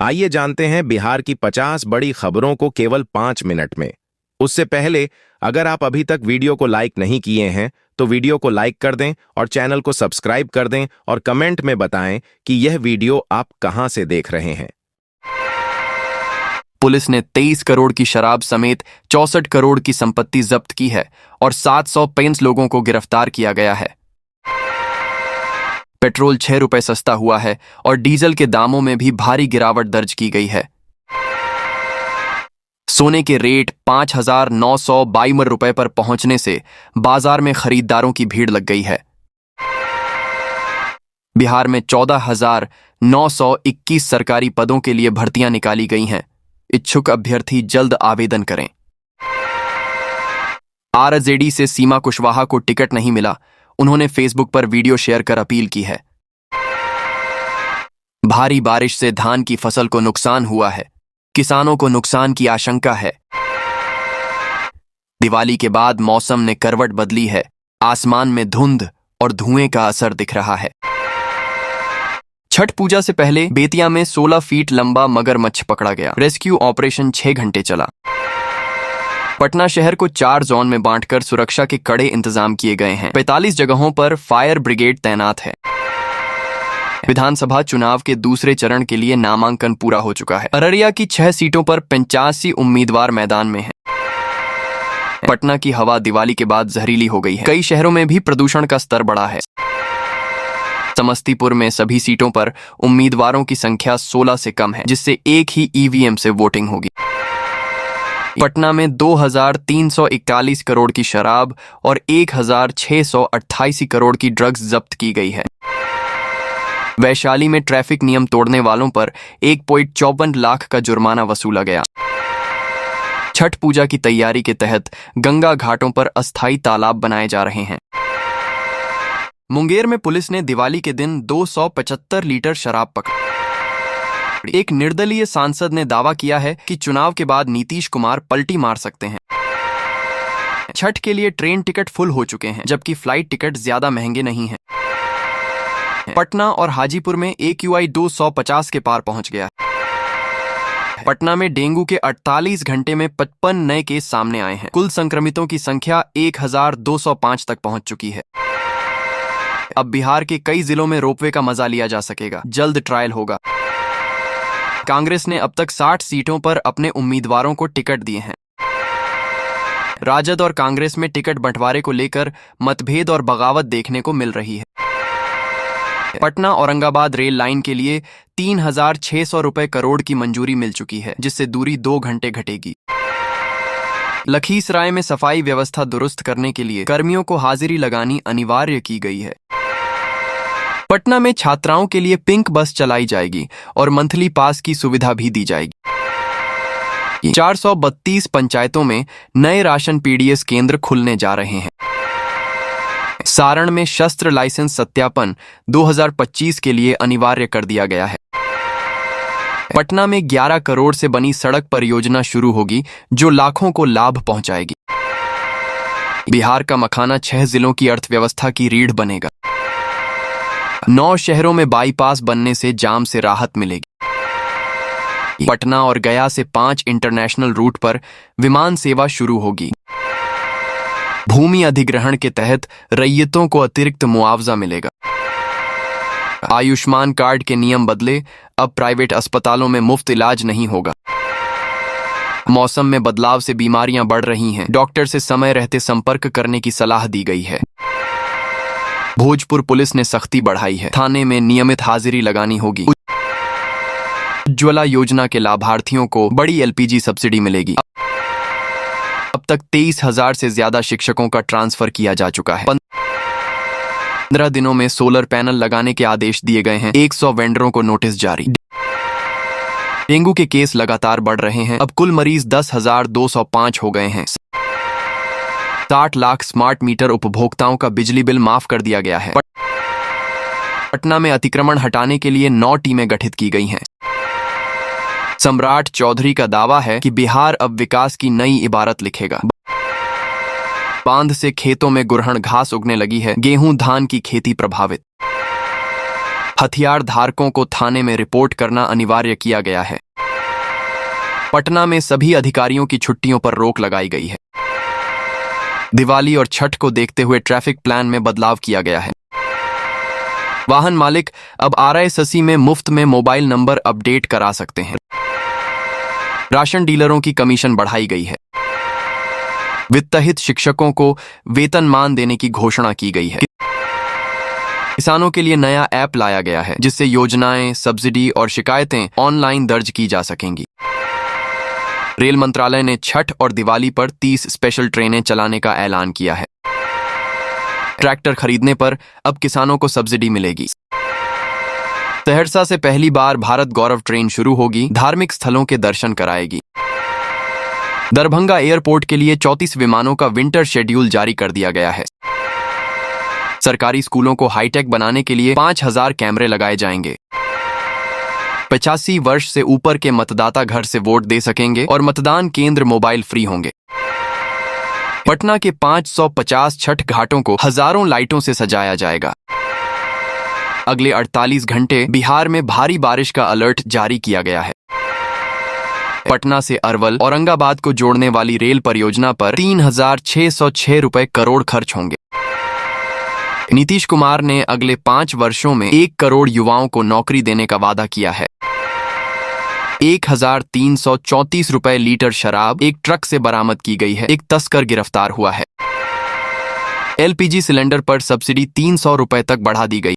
आइए जानते हैं बिहार की 50 बड़ी खबरों को केवल 5 मिनट में। उससे पहले अगर आप अभी तक वीडियो को लाइक नहीं किए हैं तो वीडियो को लाइक कर दें और चैनल को सब्सक्राइब कर दें और कमेंट में बताएं कि यह वीडियो आप कहां से देख रहे हैं। पुलिस ने 23 करोड़ की शराब समेत 64 करोड़ की संपत्ति जब्त की है और 735 लोगों को गिरफ्तार किया गया है। पेट्रोल 6 रुपए सस्ता हुआ है और डीजल के दामों में भी भारी गिरावट दर्ज की गई है। सोने के रेट 5,952 रुपए पर पहुंचने से बाजार में खरीदारों की भीड़ लग गई है। बिहार में 14,921 सरकारी पदों के लिए भर्तियां निकाली गई हैं। इच्छुक अभ्यर्थी जल्द आवेदन करें। आरजेडी से सीमा कुशवाहा को टिकट नहीं मिला। उन्होंने फेसबुक पर वीडियो शेयर कर अपील की है। भारी बारिश से धान की फसल को नुकसान हुआ है। किसानों को नुकसान की आशंका है। दिवाली के बाद मौसम ने करवट बदली है। आसमान में धुंध और धुएं का असर दिख रहा है। छठ पूजा से पहले बेतिया में 16 फीट लंबा मगरमच्छ पकड़ा गया। रेस्क्यू ऑपरेशन 6 घंटे चला। पटना शहर को 4 जोन में बांटकर सुरक्षा के कड़े इंतजाम किए गए हैं। 45 जगहों पर फायर ब्रिगेड तैनात है। विधानसभा चुनाव के दूसरे चरण के लिए नामांकन पूरा हो चुका है। अररिया की 6 सीटों पर 85 उम्मीदवार मैदान में हैं। पटना की हवा दिवाली के बाद जहरीली हो गई है। कई शहरों में भी प्रदूषण का स्तर बढ़ा है। समस्तीपुर में सभी सीटों पर उम्मीदवारों की संख्या 16 से कम है, जिससे एक ही ईवीएम से वोटिंग होगी। पटना में 2,341 करोड़ की शराब और 1,688 करोड़ की ड्रग्स जब्त की गई है। वैशाली में ट्रैफिक नियम तोड़ने वालों पर 1.54 लाख का जुर्माना वसूला गया। छठ पूजा की तैयारी के तहत गंगा घाटों पर अस्थायी तालाब बनाए जा रहे हैं। मुंगेर में पुलिस ने दिवाली के दिन 275 लीटर शराब पकड़ी। एक निर्दलीय सांसद ने दावा किया है कि चुनाव के बाद नीतीश कुमार पलटी मार सकते हैं। छठ के लिए ट्रेन टिकट फुल हो चुके हैं, जबकि फ्लाइट टिकट ज्यादा महंगे नहीं हैं। पटना और हाजीपुर में AQI 250 के पार पहुंच गया। पटना में डेंगू के 48 घंटे में 55 नए केस सामने आए हैं। कुल संक्रमितों की संख्या 1,205 तक पहुंच चुकी है। अब बिहार के कई जिलों में रोपवे का मजा लिया जा सकेगा। जल्द ट्रायल होगा। कांग्रेस ने अब तक 60 सीटों पर अपने उम्मीदवारों को टिकट दिए हैं। राजद और कांग्रेस में टिकट बंटवारे को लेकर मतभेद और बगावत देखने को मिल रही है। पटना औरंगाबाद रेल लाइन के लिए 3,600 रुपए करोड़ की मंजूरी मिल चुकी है, जिससे दूरी 2 घंटे घटेगी। लखीसराय में सफाई व्यवस्था दुरुस्त करने के लिए कर्मियों को हाजिरी लगानी अनिवार्य की गई है। पटना में छात्राओं के लिए पिंक बस चलाई जाएगी और मंथली पास की सुविधा भी दी जाएगी। 432 पंचायतों में नए राशन PDS केंद्र खुलने जा रहे हैं। सारण में शस्त्र लाइसेंस सत्यापन 2025 के लिए अनिवार्य कर दिया गया है। पटना में 11 करोड़ से बनी सड़क परियोजना शुरू होगी, जो लाखों को लाभ पहुंचाएगी। बिहार का मखाना 6 जिलों की अर्थव्यवस्था की रीढ़ बनेगा। 9 शहरों में बाईपास बनने से जाम से राहत मिलेगी। पटना और गया से 5 इंटरनेशनल रूट पर विमान सेवा शुरू होगी। भूमि अधिग्रहण के तहत रैयतों को अतिरिक्त मुआवजा मिलेगा। आयुष्मान कार्ड के नियम बदले, अब प्राइवेट अस्पतालों में मुफ्त इलाज नहीं होगा। मौसम में बदलाव से बीमारियां बढ़ रही हैं। डॉक्टर से समय रहते संपर्क करने की सलाह दी गई है। भोजपुर पुलिस ने सख्ती बढ़ाई है। थाने में नियमित हाजिरी लगानी होगी। उज्ज्वला योजना के लाभार्थियों को बड़ी LPG सब्सिडी मिलेगी। अब तक 23,000 से ज्यादा शिक्षकों का ट्रांसफर किया जा चुका है। 15 दिनों में सोलर पैनल लगाने के आदेश दिए गए हैं। 100 वेंडरों को नोटिस जारी। डेंगू के केस लगातार बढ़ रहे हैं। अब कुल मरीज 10,205 हो गए हैं। 60 लाख स्मार्ट मीटर उपभोक्ताओं का बिजली बिल माफ कर दिया गया है। पटना में अतिक्रमण हटाने के लिए 9 टीमें गठित की गई हैं। सम्राट चौधरी का दावा है कि बिहार अब विकास की नई इबारत लिखेगा। बांध से खेतों में गुड़हन घास उगने लगी है। गेहूं धान की खेती प्रभावित। हथियार धारकों को थाने में रिपोर्ट करना अनिवार्य किया गया है। पटना में सभी अधिकारियों की छुट्टियों पर रोक लगाई गई है। दिवाली और छठ को देखते हुए ट्रैफिक प्लान में बदलाव किया गया है। वाहन मालिक अब RISC में मुफ्त में मोबाइल नंबर अपडेट करा सकते हैं। राशन डीलरों की कमीशन बढ़ाई गई है। वित्तहित शिक्षकों को वेतनमान देने की घोषणा की गई है। किसानों के लिए नया ऐप लाया गया है जिससे योजनाएं, सब्सिडी और शिकायतें ऑनलाइन दर्ज की जा सकेंगी। रेल मंत्रालय ने छठ और दिवाली पर 30 स्पेशल ट्रेनें चलाने का ऐलान किया है। ट्रैक्टर खरीदने पर अब किसानों को सब्सिडी मिलेगी। सहरसा से पहली बार भारत गौरव ट्रेन शुरू होगी, धार्मिक स्थलों के दर्शन कराएगी। दरभंगा एयरपोर्ट के लिए 34 विमानों का विंटर शेड्यूल जारी कर दिया गया है। सरकारी स्कूलों को हाईटेक बनाने के लिए 5000 कैमरे लगाए जाएंगे। 85 वर्ष से ऊपर के मतदाता घर से वोट दे सकेंगे और मतदान केंद्र मोबाइल फ्री होंगे। पटना के 550 छठ घाटों को हजारों लाइटों से सजाया जाएगा। अगले 48 घंटे बिहार में भारी बारिश का अलर्ट जारी किया गया है। पटना से अरवल औरंगाबाद को जोड़ने वाली रेल परियोजना पर 3606 रुपए करोड़ खर्च होंगे। नीतीश कुमार ने अगले 5 वर्षों में 1 करोड़ युवाओं को नौकरी देने का वादा किया है। 1334 रुपए लीटर शराब एक ट्रक से बरामद की गई है। एक तस्कर गिरफ्तार हुआ है। LPG सिलेंडर पर सब्सिडी 300 रुपए तक बढ़ा दी गई।